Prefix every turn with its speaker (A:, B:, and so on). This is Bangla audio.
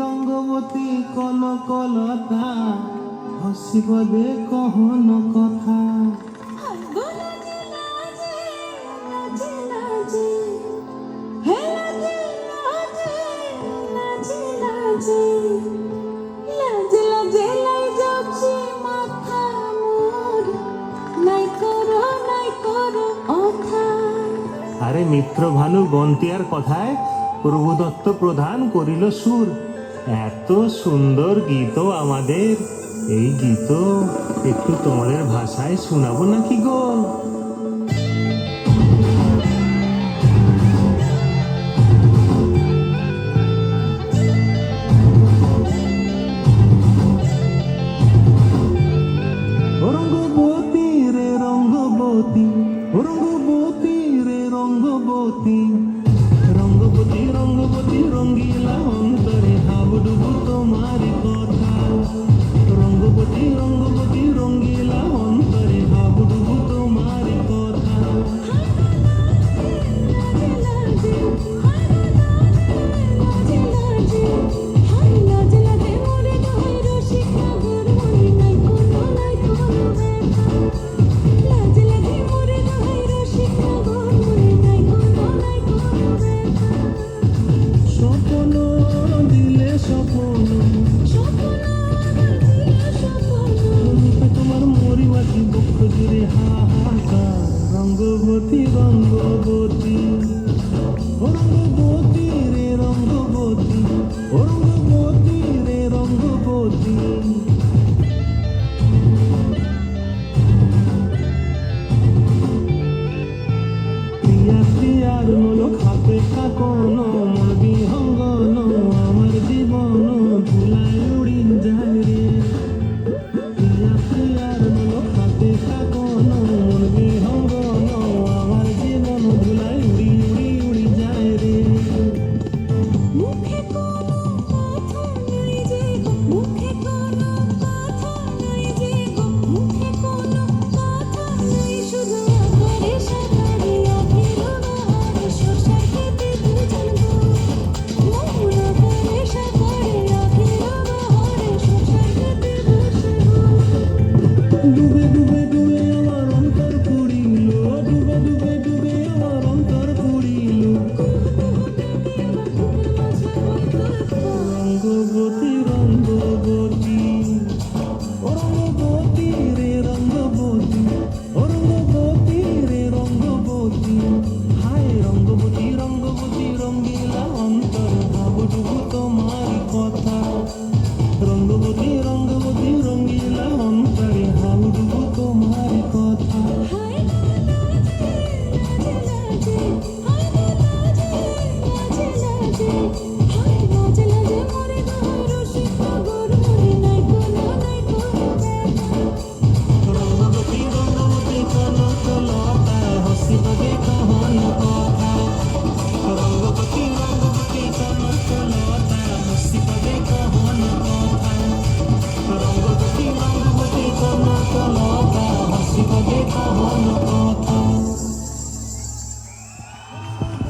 A: রঙ্গবতী কনকলতা হসিব দে কহন কথা। আরে মিত্র ভানু বন্তিয়ার কথায় প্রভুদত্ত প্রধান করিল সুর। এত সুন্দর গীত আমাদের, এই গীত একটু তোমাদের ভাষায় শোনাবো নাকি গো? রঙ্গবতী রে রঙ্গবতী, রঙ্গবতী রে রঙ্গবতী, রঙ্গবতী রঙ্গবতী রঙ্গিলা অন্তরে হাবুডুবু তোমার কথা। রঙ্গবতী রঙ্গবতী রঙ্গিলা অন্তরে হাবুডুবু তোমার কথা। স্বপ্ন দিলে স্বপ্ন, তোমার মরিবাসী বক্ষ জুড়ে হাহাকার। রঙ্গবতী রঙ্গবতী, রঙ্গবতী রে রঙ্গবতী, রঙ্গবতী রে রঙ্গবতী। প্রিয়া প্রিয়ার নোলক হাতে কাকন, মন বিহঙ্গন আমার জীবন ধুলায় উড়ি যায় রে। প্রিয়া প্রিয়ার নোলক হাতে কাকন, মন বিহঙ্গন আমার জীবন ধুলায় উড়ি উড়ি উড়ি যায় রে। ডুবে ডুবে ডুবে আমার অন্তর পুরিল, ডুবে ডুবে ডুবে আমার অন্তর পুরিল। রঙ্গবতী রঙ্গবতী, রঙ্গবতী রে রঙ্গবতী, রঙ্গবতী রে রঙ্গবতী। হায় রঙ্গবতী রঙ্গবতী রঙ্গিলা অন্তর হাবুডুবু তোমার কথা। রঙ্গবতী রঙ্গবতী রঙ্গিলা অন্তরে হাবুডুবু তোমার কথা। রঙ্গবতী রঙ্গবতী কনকলতা হসিব দে কহন কথা। রঙ্গবতী রঙ্গবতী কনকলতা হসিব দে কহন কথা। রঙ্গবতী রঙ্গবতী কনকলতা হসিব দে কহন কথা।